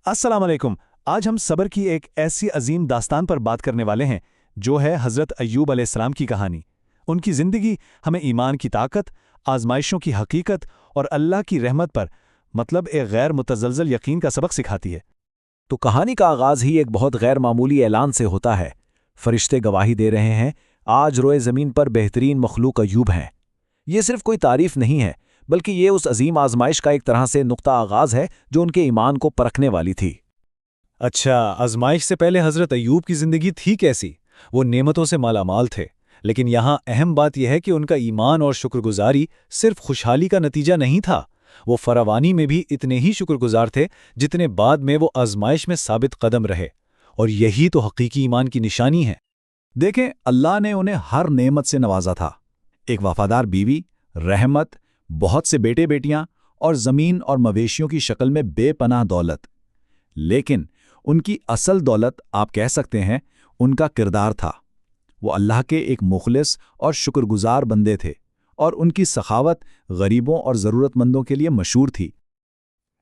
अस्सलाम वालेकुम। आज हम सब्र की एक ऐसी अजीम दास्तान पर बात करने वाले हैं जो है हज़रत अय्यूब अलैहिस्सलाम की कहानी। उनकी ज़िंदगी हमें ईमान की ताकत, आजमाइशों की हकीकत और अल्लाह की रहमत पर मतलब एक गैर मुतज़लज़ल यकीन का सबक सिखाती है। तो कहानी का आगाज ही एक बहुत गैर मामूली ऐलान से होता है। फरिश्ते गवाही दे रहे हैं, आज रोए ज़मीन पर बेहतरीन मखलूक अय्यूब हैं। ये सिर्फ कोई तारीफ नहीं है, बल्कि ये उस अजीम आजमाइश का एक तरह से नुक्ता आगाज है जो उनके ईमान को परखने वाली थी। अच्छा, आजमाइश से पहले हजरत अय्यूब की जिंदगी थी कैसी? वो नेमतों से मालामाल थे, लेकिन यहाँ अहम बात यह है कि उनका ईमान और शुक्रगुजारी सिर्फ खुशहाली का नतीजा नहीं था। वो फरावानी में भी इतने ही शुक्रगुजार थे जितने बाद में वो आजमाइश में साबित कदम रहे, और यही तो हकीकी ईमान की निशानी है। देखें, अल्लाह ने उन्हें हर नेमत से नवाजा था। एक वफादार बीवी, रहमत, बहुत से बेटे बेटियां और ज़मीन और मवेशियों की शक्ल में बेपनाह दौलत। लेकिन उनकी असल दौलत आप कह सकते हैं उनका किरदार था। वो अल्लाह के एक मुखलिस और शुक्रगुजार बंदे थे, और उनकी सखावत गरीबों और ज़रूरतमंदों के लिए मशहूर थी।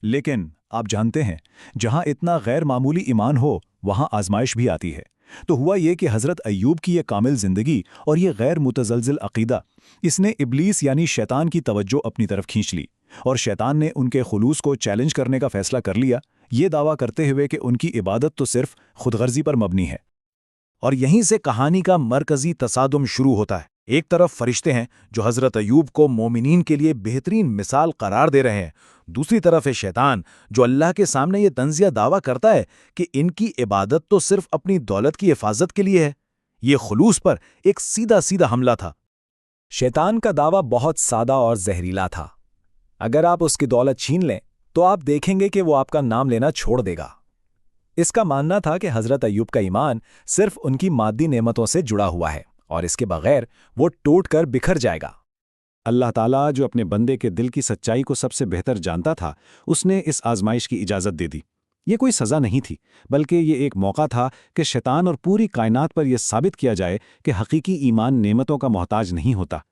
लेकिन आप जानते हैं, जहां इतना गैर मामूली ईमान हो वहां आजमाइश भी आती है। तो हुआ ये कि हज़रत अय्यूब की ये कामिल ज़िंदगी और ये गैर मुतज़लज़िल अक़ीदा, इसने इब्लीस यानी शैतान की तवज्जो अपनी तरफ खींच ली, और शैतान ने उनके खुलूस को चैलेंज करने का फैसला कर लिया, ये दावा करते हुए कि उनकी इबादत तो सिर्फ खुदगर्जी पर मबनी है। और यहीं से कहानी का मरकजी तसादुम शुरू होता है। एक तरफ फरिश्ते हैं जो हज़रत अय्यूब को मोमिनीन के लिए बेहतरीन मिसाल करार दे रहे हैं, दूसरी तरफ है शैतान जो अल्लाह के सामने ये तंज़िया दावा करता है कि इनकी इबादत तो सिर्फ अपनी दौलत की हिफाजत के लिए है। ये खुलूस पर एक सीधा सीधा हमला था। शैतान का दावा बहुत सादा और जहरीला था। अगर आप उसकी दौलत छीन लें तो आप देखेंगे कि वो आपका नाम लेना छोड़ देगा। इसका मानना था कि हज़रत अय्यूब का ईमान सिर्फ उनकी मादी नेमतों से जुड़ा हुआ है, और इसके बगैर वो टूट कर बिखर जाएगा। अल्लाह ताला जो अपने बंदे के दिल की सच्चाई को सबसे बेहतर जानता था, उसने इस आजमाइश की इजाज़त दे दी। ये कोई सज़ा नहीं थी, बल्कि ये एक मौका था कि शैतान और पूरी कायनात पर यह साबित किया जाए कि हकीकी ईमान नेमतों का मोहताज नहीं होता।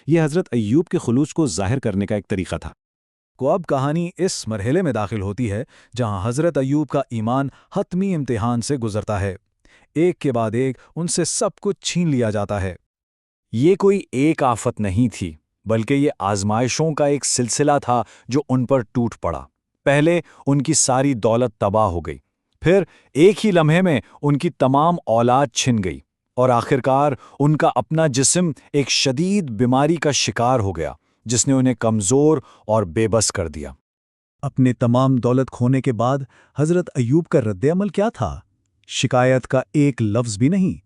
यह हज़रत अय्यूब के खुलूस को ज़ाहिर करने का एक तरीक़ा था। को अब कहानी इस मरहले में दाखिल होती है जहां हज़रत अय्यूब का ईमान हतमी इम्तिहान से गुजरता है। एक के बाद एक उनसे सब कुछ छीन लिया जाता है। ये कोई एक आफत नहीं थी, बल्कि ये आजमाइशों का एक सिलसिला था जो उन पर टूट पड़ा। पहले उनकी सारी दौलत तबाह हो गई, फिर एक ही लम्हे में उनकी तमाम औलाद छिन गई, और आखिरकार उनका अपना जिस्म एक शदीद बीमारी का शिकार हो गया जिसने उन्हें कमज़ोर और बेबस कर दिया। अपने तमाम दौलत खोने के बाद हज़रत अय्यूब का रद्द-ए-अमल क्या था? शिकायत का एक लफ्ज़ भी नहीं।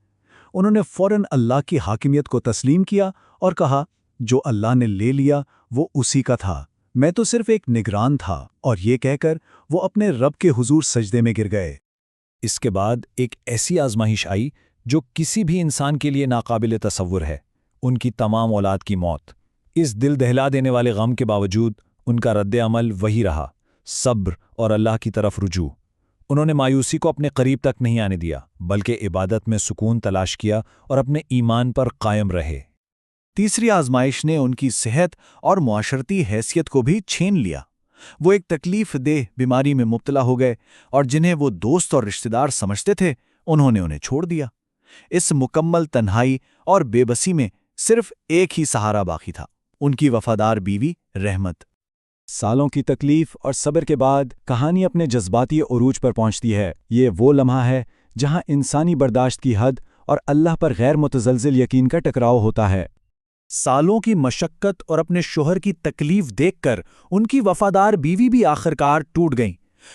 उन्होंने फ़ौरन अल्लाह की हाकिमियत को तस्लीम किया और कहा, जो अल्लाह ने ले लिया वो उसी का था, मैं तो सिर्फ एक निगरान था। और ये कहकर वो अपने रब के हुजूर सजदे में गिर गए। इसके बाद एक ऐसी आजमाइश आई जो किसी भी इंसान के लिए नाकाबिल तसव्वुर है, उनकी तमाम औलाद की मौत। इस दिल दहला देने वाले गम के बावजूद उनका रद्द अमल वही रहा, सब्र और अल्लाह की तरफ रुजू। उन्होंने मायूसी को अपने करीब तक नहीं आने दिया, बल्कि इबादत में सुकून तलाश किया और अपने ईमान पर कायम रहे। तीसरी आजमाइश ने उनकी सेहत और मुआशरती हैसियत को भी छीन लिया। वो एक तकलीफ देह बीमारी में मुब्तला हो गए, और जिन्हें वो दोस्त और रिश्तेदार समझते थे उन्होंने उन्हें छोड़ दिया। इस मुकम्मल तन्हाई और बेबसी में सिर्फ एक ही सहारा बाकी था, उनकी वफादार बीवी रहमत। सालों की तकलीफ और सब्र के बाद कहानी अपने जज्बाती उरूज पर पहुंचती है। ये वो लम्हा है जहां इंसानी बर्दाश्त की हद और अल्लाह पर गैर मुतज़लज़िल यकीन का टकराव होता है। सालों की मशक्क़त और अपने शोहर की तकलीफ देखकर उनकी वफादार बीवी भी आखिरकार टूट गईं।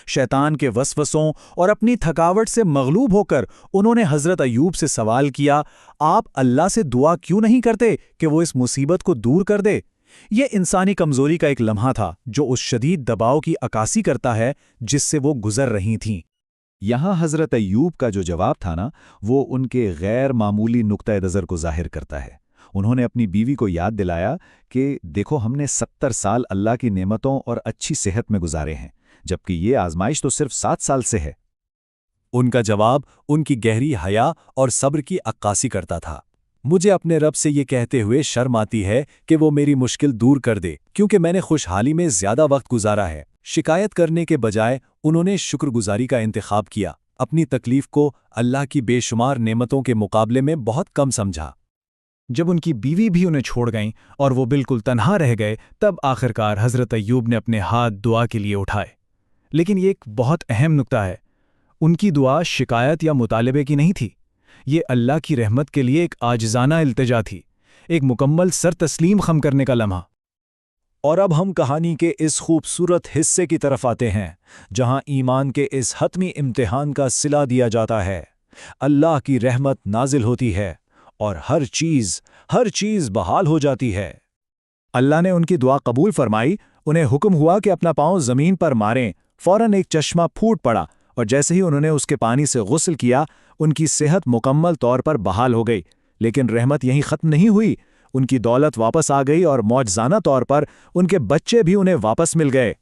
शैतान के वसवसों और अपनी थकावट से मगलूब होकर उन्होंने हज़रत अय्यूब से सवाल किया, आप अल्लाह से दुआ क्यों नहीं करते कि वो इस मुसीबत को दूर कर दे? ये इंसानी कमज़ोरी का एक लम्हा था जो उस शदीद दबाव की अक्कासी करता है जिससे वो गुजर रही थीं। यहाँ हज़रत अय्यूब का जो जवाब था ना, वो उनके गैर मामूली नुक्ता नज़र को ज़ाहिर करता है। उन्होंने अपनी बीवी को याद दिलाया कि देखो, हमने 70 साल अल्लाह की नेमतों और अच्छी सेहत में गुजारे हैं, जबकि ये आजमाइश तो सिर्फ 7 साल से है। उनका जवाब उनकी गहरी हया और सब्र की अक्कासी करता था। मुझे अपने रब से ये कहते हुए शर्म आती है कि वो मेरी मुश्किल दूर कर दे, क्योंकि मैंने खुशहाली में ज़्यादा वक्त गुजारा है शिकायत करने के बजाय उन्होंने शुक्रगुजारी का इंतखाब किया, अपनी तकलीफ को अल्लाह की बेशुमार नेमतों के मुकाबले में बहुत कम समझा। जब उनकी बीवी भी उन्हें छोड़ गईं और वो बिल्कुल तन्हा रह गए, तब आखिरकार हज़रत अय्यूब ने अपने हाथ दुआ के लिए उठाए। लेकिन ये एक बहुत अहम नुक्ता है, उनकी दुआ शिकायत या मुतालबे की नहीं थी। ये अल्लाह की रहमत के लिए एक आजिज़ाना इल्तिजा थी, एक मुकम्मल सर तस्लीम खम करने का लम्हा। और अब हम कहानी के इस खूबसूरत हिस्से की तरफ आते हैं, जहां ईमान के इस हतमी इम्तिहान का सिला दिया जाता है। अल्लाह की रहमत नाजिल होती है और हर चीज़ बहाल हो जाती है। अल्लाह ने उनकी दुआ कबूल फरमाई, उन्हें हुक्म हुआ कि अपना पाँव ज़मीन पर मारें। फ़ौरन एक चश्मा फूट पड़ा और जैसे ही उन्होंने उसके पानी से गुस्ल किया, उनकी सेहत मुकम्मल तौर पर बहाल हो गई। लेकिन रहमत यहीं ख़त्म नहीं हुई, उनकी दौलत वापस आ गई और मौजज़ाना तौर पर उनके बच्चे भी उन्हें वापस मिल गए।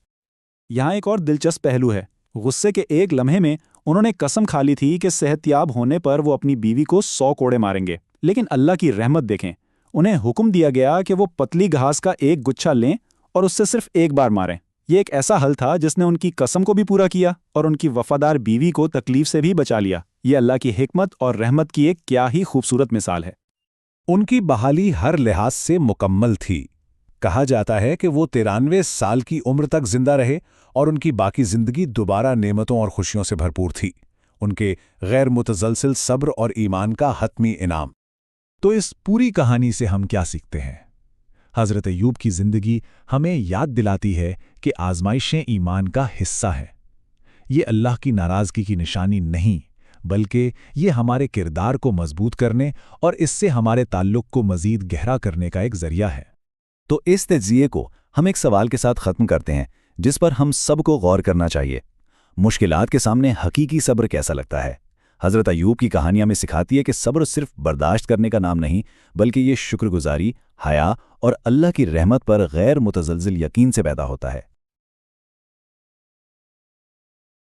यहाँ एक और दिलचस्प पहलू है। गुस्से के एक लम्हे में उन्होंने कसम खा ली थी कि सेहतयाब होने पर वो अपनी बीवी को 100 कोड़े मारेंगे। लेकिन अल्लाह की रहमत देखें, उन्हें हुक्म दिया गया कि वो पतली घास का एक गुच्छा लें और उससे सिर्फ एक बार मारें। ये एक ऐसा हल था जिसने उनकी कसम को भी पूरा किया और उनकी वफादार बीवी को तकलीफ से भी बचा लिया। ये अल्लाह की हिकमत और रहमत की एक क्या ही खूबसूरत मिसाल है। उनकी बहाली हर लिहाज से मुकम्मल थी। कहा जाता है कि वो 93 साल की उम्र तक जिंदा रहे और उनकी बाकी जिंदगी दोबारा नेमतों और खुशियों से भरपूर थी। उनके गैर मुतजलसिल सब्र और ईमान का हतमी इनाम। तो इस पूरी कहानी से हम क्या सीखते हैं? हज़रत अय्यूब की ज़िंदगी हमें याद दिलाती है कि आज़माइशें ईमान का हिस्सा हैं। ये अल्लाह की नाराज़गी की निशानी नहीं, बल्कि ये हमारे किरदार को मजबूत करने और इससे हमारे ताल्लुक़ को मज़ीद गहरा करने का एक ज़रिया है। तो इस तज्ज़िये को हम एक सवाल के साथ ख़त्म करते हैं, जिस पर हम सबको गौर करना चाहिए। मुश्किलात के सामने हकीकी सब्र कैसा लगता है? हज़रत अय्यूब की कहानियां में सिखाती है कि सब्र सिर्फ बर्दाश्त करने का नाम नहीं, बल्कि ये शुक्रगुजारी, हया और अल्लाह की रहमत पर गैर मुतज़लज़िल यकीन से पैदा होता है।